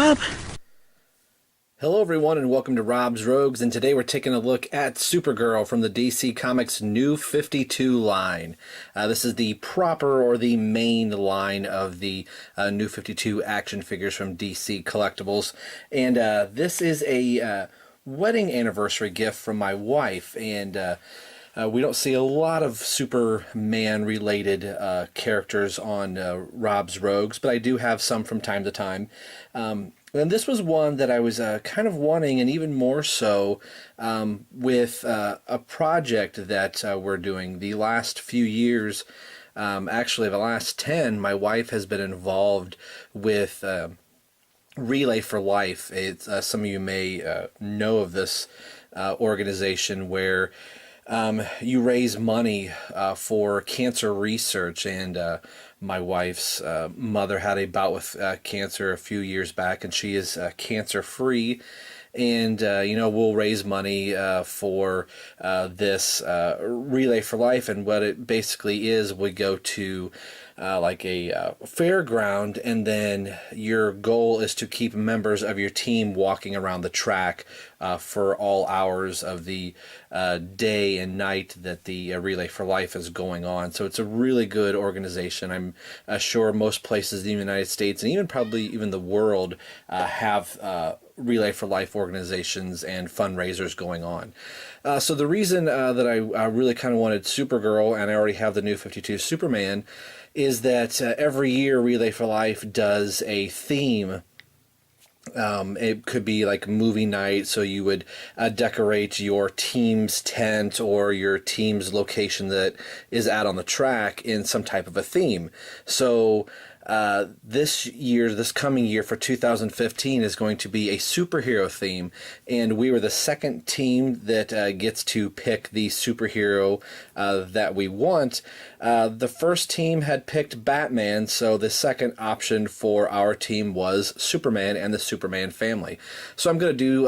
Rob. Hello everyone and welcome to Rob's Rogues, and today we're taking a look at Supergirl from the DC Comics New 52 line. This is the proper or the main line of the New 52 action figures from DC Collectibles, and this is a wedding anniversary gift from my wife, and we don't see a lot of Superman-related characters on Rob's Rogues, but I do have some from time to time. And this was one that I was kind of wanting, and even more so with a project that we're doing. The last few years, actually the last 10, my wife has been involved with Relay for Life. It's, some of you may know of this organization where you raise money for cancer research, and my wife's mother had a bout with cancer a few years back, and she is cancer-free. And, we'll raise money for this Relay for Life, and what it basically is, we go to like a fairground, and then your goal is to keep members of your team walking around the track for all hours of the day and night that the Relay for Life is going on. So it's a really good organization. I'm sure most places in the United States, and even probably even the world, have Relay for Life organizations and fundraisers going on. So the reason that I really kind of wanted Supergirl, and I already have the New 52 Superman, is that every year Relay for Life does a theme. It could be like movie night, so you would decorate your team's tent or your team's location that is out on the track in some type of a theme. So this coming year for 2015 is going to be a superhero theme, and we were the second team that gets to pick the superhero that we want. The first team had picked Batman, so the second option for our team was Superman and the Superman family. So I'm going to do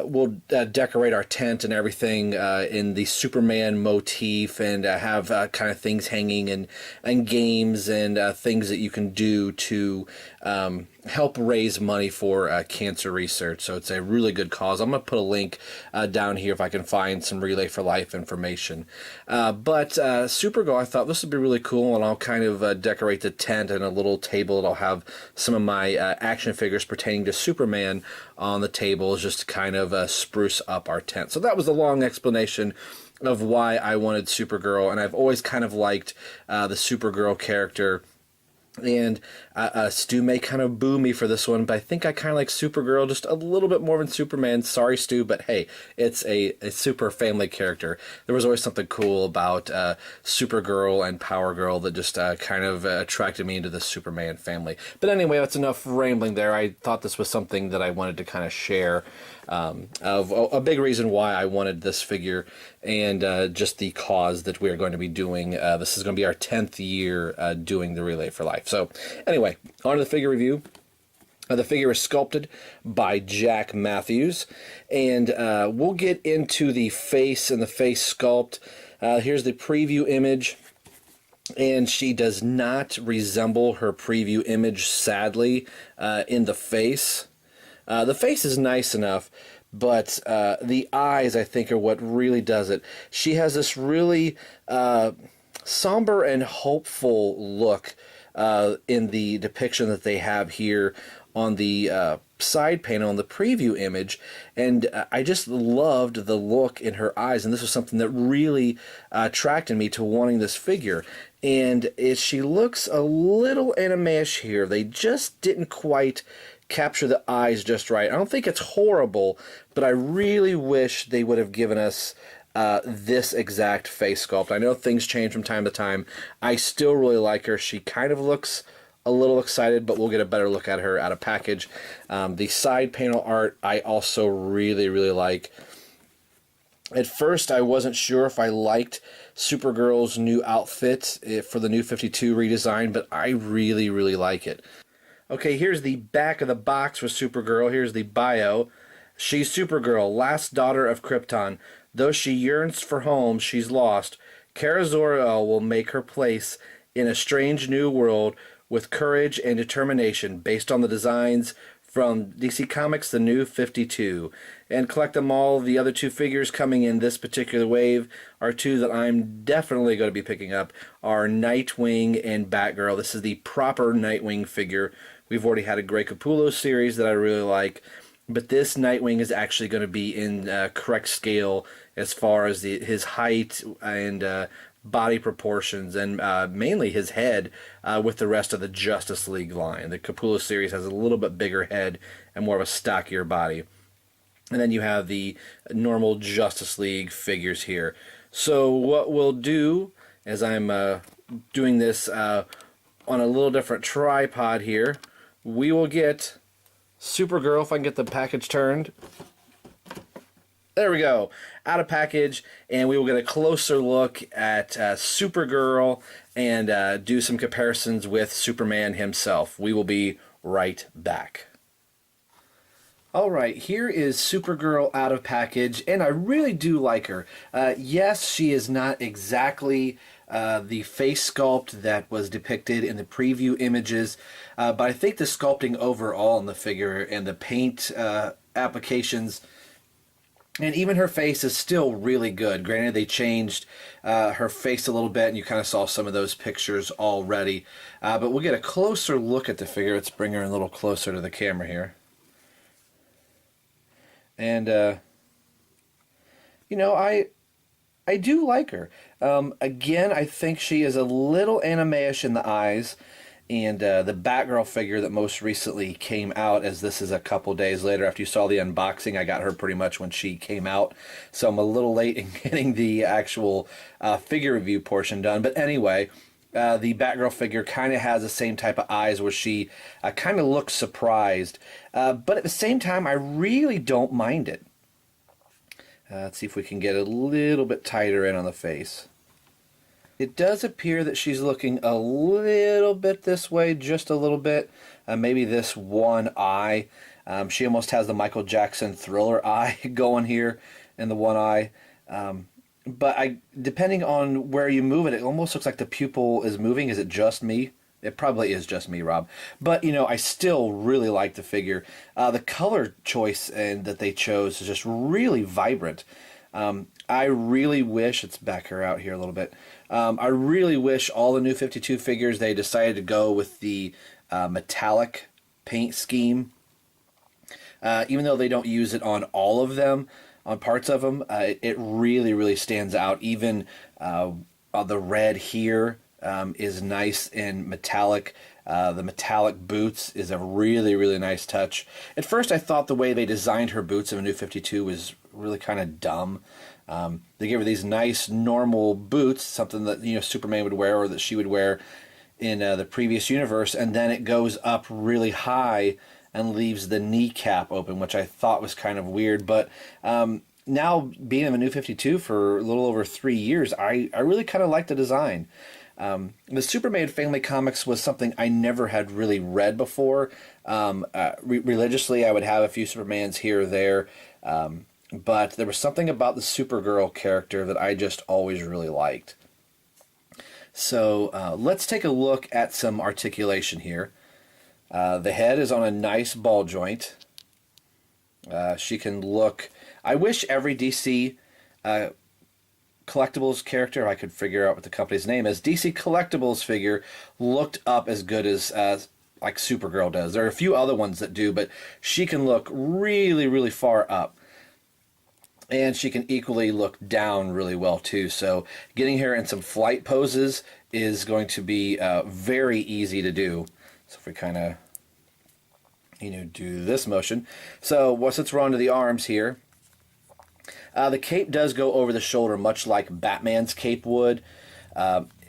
we'll decorate our tent and everything in the Superman motif, and have kind of things hanging, and games and things that you can do to help raise money for cancer research. So it's a really good cause. I'm going to put a link down here if I can find some Relay for Life information. But Supergirl, I thought this would be really cool, and I'll kind of decorate the tent and a little table that I'll have some of my action figures pertaining to Superman on the table, just to kind of spruce up our tent. So that was a long explanation of why I wanted Supergirl, and I've always kind of liked the Supergirl character. And Stu may kind of boo me for this one, but I think I kind of like Supergirl just a little bit more than Superman. Sorry, Stu, but hey, it's a super family character. There was always something cool about Supergirl and Power Girl that just kind of attracted me into the Superman family. But anyway, that's enough rambling there. I thought this was something that I wanted to kind of share, of a big reason why I wanted this figure, and just the cause that we are going to be doing. This is going to be our 10th year doing the Relay for Life. So anyway, on to the figure review. The figure is sculpted by Jack Matthews, and we'll get into the face and the face sculpt. Here's the preview image, and she does not resemble her preview image, sadly, in the face. The face is nice enough, but the eyes, I think, are what really does it. She has this really somber and hopeful look in the depiction that they have here on the side panel in the preview image, and I just loved the look in her eyes, and this was something that really attracted me to wanting this figure. And she looks a little anime-ish here. They just didn't quite capture the eyes just right. I don't think it's horrible, but I really wish they would have given us this exact face sculpt. I know things change from time to time. I still really like her. She kind of looks a little excited, but we'll get a better look at her out of package. The side panel art I also really, really like. At first, I wasn't sure if I liked Supergirl's new outfit for the New 52 redesign, but I really, really like it. Okay, here's the back of the box with Supergirl. Here's the bio. She's Supergirl, last daughter of Krypton. Though she yearns for home she's lost, Kara-Zor-El will make her place in a strange new world with courage and determination based on the designs from DC Comics, the New 52. And collect them all. The other two figures coming in this particular wave are two that I'm definitely going to be picking up, are Nightwing and Batgirl. This is the proper Nightwing figure. We've already had a Grey Capullo series that I really like, but this Nightwing is actually going to be in correct scale as far as his height and body proportions, and mainly his head with the rest of the Justice League line. The Capullo series has a little bit bigger head and more of a stockier body. And then you have the normal Justice League figures here. So what we'll do, as I'm doing this on a little different tripod here, we will get Supergirl, if I can get the package turned. There we go, out of package, and we will get a closer look at Supergirl and do some comparisons with Superman himself. We will be right back. Alright, here is Supergirl out of package, and I really do like her. Yes, she is not exactly the face sculpt that was depicted in the preview images, but I think the sculpting overall in the figure and the paint applications, and even her face is still really good. Granted, they changed her face a little bit, and you kind of saw some of those pictures already. But we'll get a closer look at the figure. Let's bring her a little closer to the camera here. And, you know, I do like her. Again, I think she is a little anime-ish in the eyes. And the Batgirl figure that most recently came out, as this is a couple days later after you saw the unboxing, I got her pretty much when she came out. So I'm a little late in getting the actual figure review portion done. But anyway, the Batgirl figure kind of has the same type of eyes where she kind of looks surprised. But at the same time, I really don't mind it. Let's see if we can get a little bit tighter in on the face. It does appear that she's looking a little bit this way, just a little bit. Maybe this one eye. She almost has the Michael Jackson Thriller eye going here in the one eye. But depending on where you move it, it almost looks like the pupil is moving. Is it just me? It probably is just me, Rob. But, you know, I still really like the figure. The color choice that they chose is just really vibrant. I really wish, let's back her out here a little bit. I really wish all the New 52 figures, they decided to go with the metallic paint scheme. Even though they don't use it on all of them, on parts of them, it really, really stands out. Even the red here is nice and metallic. The metallic boots is a really, really nice touch. At first I thought the way they designed her boots in the New 52 was really kind of dumb. They gave her these nice normal boots, something that, you know, Superman would wear or that she would wear in the previous universe, and then it goes up really high and leaves the kneecap open, which I thought was kind of weird. But now, being in the New 52 for a little over 3 years, I really kind of like the design. The Superman family comics was something I never had really read before. Religiously, I would have a few Supermans here or there, but there was something about the Supergirl character that I just always really liked. So let's take a look at some articulation here. The head is on a nice ball joint. She can look... I wish every DC Collectibles character, if I could figure out what the company's name is, DC Collectibles figure looked up as good as like Supergirl does. There are a few other ones that do, but she can look really, really far up. And she can equally look down really well too. So getting her in some flight poses is going to be very easy to do. So if we kind of, you know, do this motion. So since we're on to the arms here, the cape does go over the shoulder, much like Batman's cape would.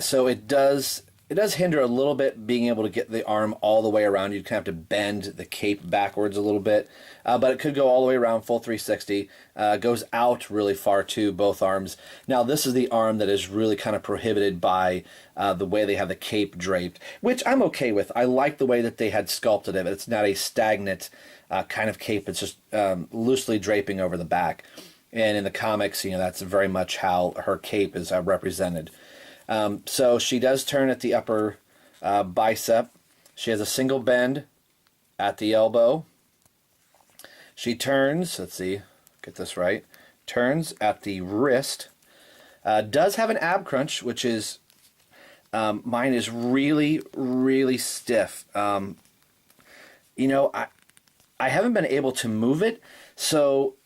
So it does hinder a little bit being able to get the arm all the way around. You kind of have to bend the cape backwards a little bit. But it could go all the way around, full 360. Goes out really far too, both arms. Now this is the arm that is really kind of prohibited by the way they have the cape draped, which I'm okay with. I like the way that they had sculpted it. It's not a stagnant kind of cape. It's just loosely draping over the back. And in the comics, you know, that's very much how her cape is represented. So she does turn at the upper bicep. She has a single bend at the elbow. She turns, let's see, get this right, turns at the wrist. Does have an ab crunch, which is, mine is really, really stiff. You know, I haven't been able to move it, so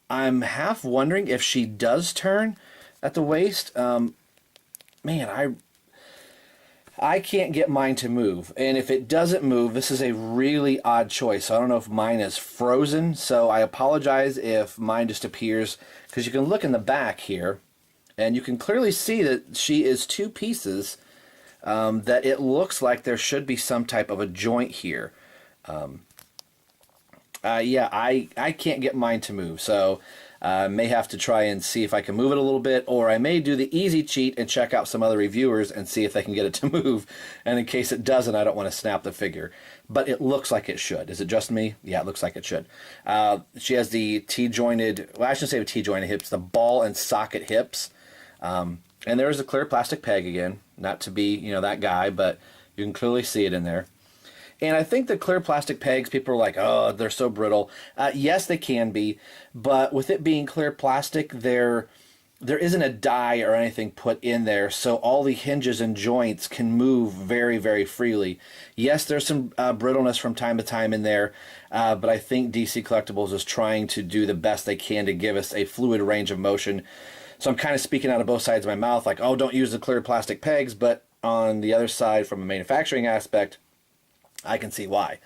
I'm half wondering if she does turn at the waist. Man, I can't get mine to move, and if it doesn't move, this is a really odd choice. I don't know if mine is frozen, so I apologize if mine just appears, because you can look in the back here, and you can clearly see that she is two pieces, that it looks like there should be some type of a joint here. Yeah, I can't get mine to move, so I may have to try and see if I can move it a little bit, or I may do the easy cheat and check out some other reviewers and see if they can get it to move, and in case it doesn't, I don't want to snap the figure. But it looks like it should. Is it just me? Yeah, it looks like it should. She has the T-jointed, well, I shouldn't say T-jointed hips, the ball and socket hips. And there's a clear plastic peg again, not to be, you know, that guy, but you can clearly see it in there. And I think the clear plastic pegs, people are like, oh, they're so brittle. Yes, they can be, but with it being clear plastic, there isn't a die or anything put in there, so all the hinges and joints can move very, very freely. Yes, there's some brittleness from time to time in there, but I think DC Collectibles is trying to do the best they can to give us a fluid range of motion. So I'm kind of speaking out of both sides of my mouth, like, oh, don't use the clear plastic pegs, but on the other side, from a manufacturing aspect, I can see why.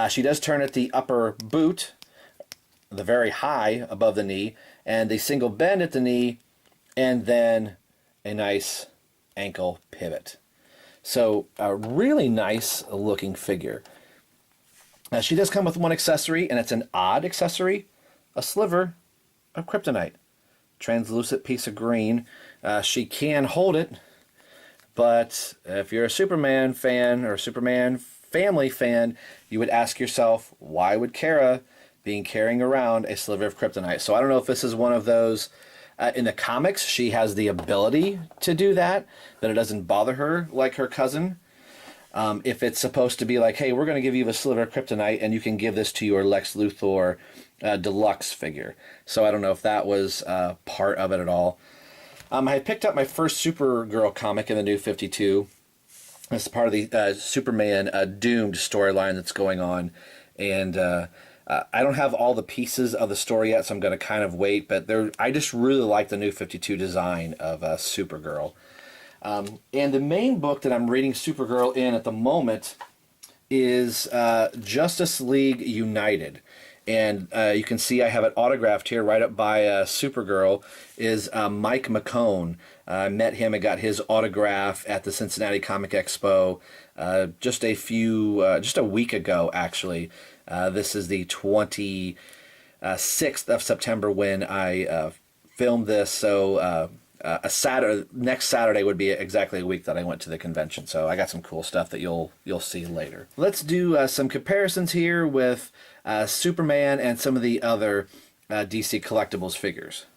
She does turn at the upper boot, the very high above the knee, and the single bend at the knee, and then a nice ankle pivot. So a really nice looking figure. She does come with one accessory, and it's an odd accessory, a sliver of kryptonite. Translucent piece of green. She can hold it, but if you're a Superman fan or a Superman family fan, you would ask yourself, why would Kara be carrying around a sliver of kryptonite? So I don't know if this is one of those, in the comics, she has the ability to do that it doesn't bother her like her cousin. If it's supposed to be like, hey, we're going to give you a sliver of kryptonite and you can give this to your Lex Luthor deluxe figure. So I don't know if that was part of it at all. I picked up my first Supergirl comic in the New 52. It's part of the Superman Doomed storyline that's going on. And I don't have all the pieces of the story yet, so I'm going to kind of wait. But I just really like the New 52 design of Supergirl. And the main book that I'm reading Supergirl in at the moment is Justice League United. And you can see I have it autographed here right up by Supergirl is Mike McCone. I met him and got his autograph at the Cincinnati Comic Expo just a week ago, actually. This is the 26th of September when I filmed this, so next Saturday would be exactly a week that I went to the convention. So I got some cool stuff that you'll see later. Let's do some comparisons here with Superman and some of the other DC Collectibles figures.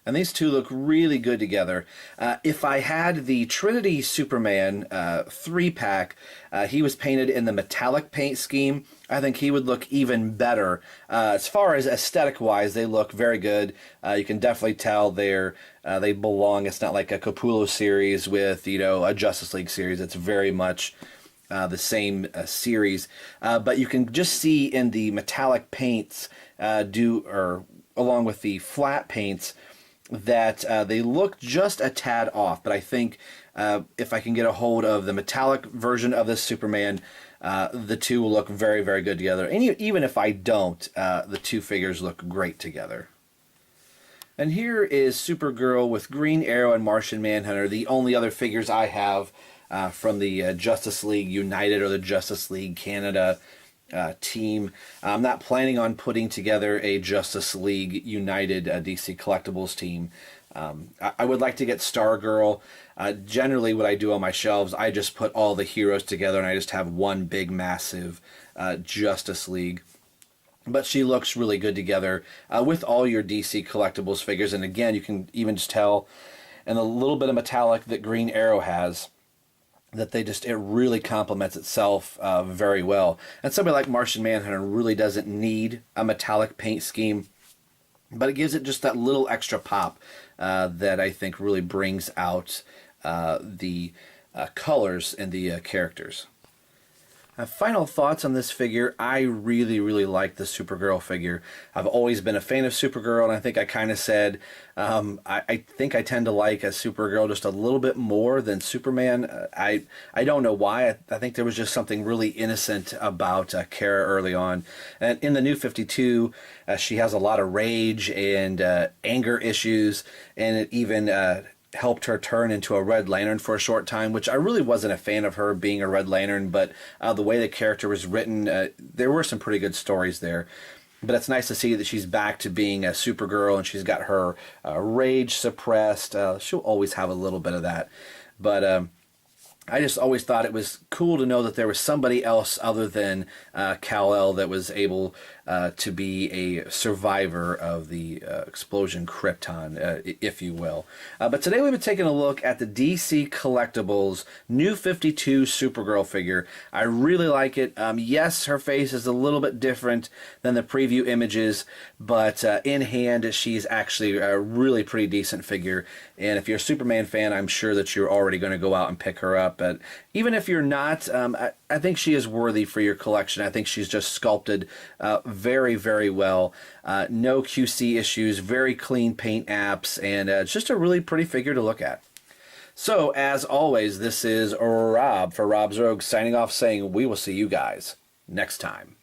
And these two look really good together. If I had the Trinity Superman 3-pack, he was painted in the metallic paint scheme. I think he would look even better. As far as aesthetic-wise, they look very good. You can definitely tell they belong. It's not like a Capullo series with, you know, a Justice League series. It's very much the same series. But you can just see in the metallic paints, along with the flat paints, that they look just a tad off. But I think if I can get a hold of the metallic version of this Superman, the two will look very, very good together. And even if I don't, the two figures look great together. And here is Supergirl with Green Arrow and Martian Manhunter, the only other figures I have from the Justice League United or the Justice League Canada team. I'm not planning on putting together a Justice League United DC Collectibles team. I would like to get Stargirl. Generally what I do on my shelves, I just put all the heroes together and I just have one big massive Justice League. But she looks really good together with all your DC Collectibles figures. And again, you can even just tell in the little bit of metallic that Green Arrow has that it really complements itself very well. And somebody like Martian Manhunter really doesn't need a metallic paint scheme, but it gives it just that little extra pop that I think really brings out the colors and the characters. Final thoughts on this figure. I really, really like the Supergirl figure. I've always been a fan of Supergirl, and I think I kind of said I think I tend to like a Supergirl just a little bit more than Superman. I don't know why. I think there was just something really innocent about Kara early on. And in the New 52, she has a lot of rage and anger issues, and it even helped her turn into a Red Lantern for a short time, which I really wasn't a fan of her being a Red Lantern, but the way the character was written, there were some pretty good stories there. But it's nice to see that she's back to being a Supergirl, and she's got her rage suppressed. She'll always have a little bit of that. But I just always thought it was cool to know that there was somebody else other than Kal-El that was able to be a survivor of the explosion Krypton, if you will. But today we've been taking a look at the DC Collectibles New 52 Supergirl figure. I really like it. Yes, her face is a little bit different than the preview images, but in hand, she's actually a really pretty decent figure. And if you're a Superman fan, I'm sure that you're already going to go out and pick her up. But even if you're not, I think she is worthy for your collection. I think she's just sculpted very, very well. No QC issues, very clean paint apps, and it's just a really pretty figure to look at. So, as always, this is Rob for Rob's Rogue signing off saying we will see you guys next time.